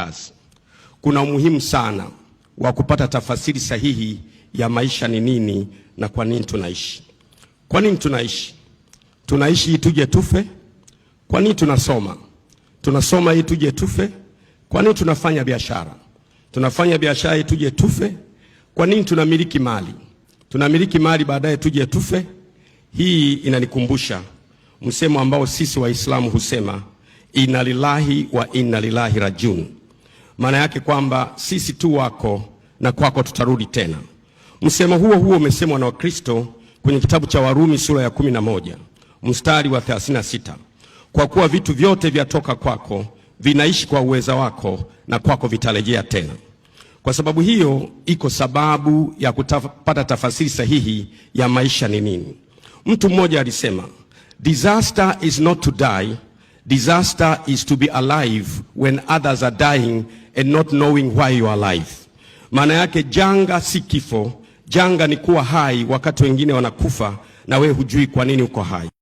kazi. Kuna umuhimu sana wa kupata tafasiri sahihi ya maisha ni nini na kwa nini tunaishi. Kwa nini tunaishi? Tunaishi ili tuje tufe? Kwa nini tunasoma? Tunasoma ili tuje tufe? Kwa nini tunafanya biashara? Tunafanya biashara ili tuje tufe? Kwa nini tunamiliki mali? Tunamiliki mali baadaye tuje tufe? Hii inanikumbusha msemo ambao sisi Waislamu husema inna lillahi wa inna ilaihi rajiun. Maana yake kwamba sisi tu wako na kwako tutarudi tena. Msemo huo umesemwa na Wakristo kwenye kitabu cha Warumi sura ya 11 mstari wa 36. Kwa kuwa vitu vyote vyatoka kwako, vinaishi kwa uweza wako, na kwako vitarejea tena. Kwa sababu hiyo iko sababu ya kupata tafasiri sahihi ya maisha ni nini. Mtu mmoja alisema, disaster is not to die, disaster is to be alive when others are dying and not knowing why you are alive. Maana yake janga si kifo, janga ni kuwa hai wakati wengine wanakufa na wewe hujui kwa nini uko hai.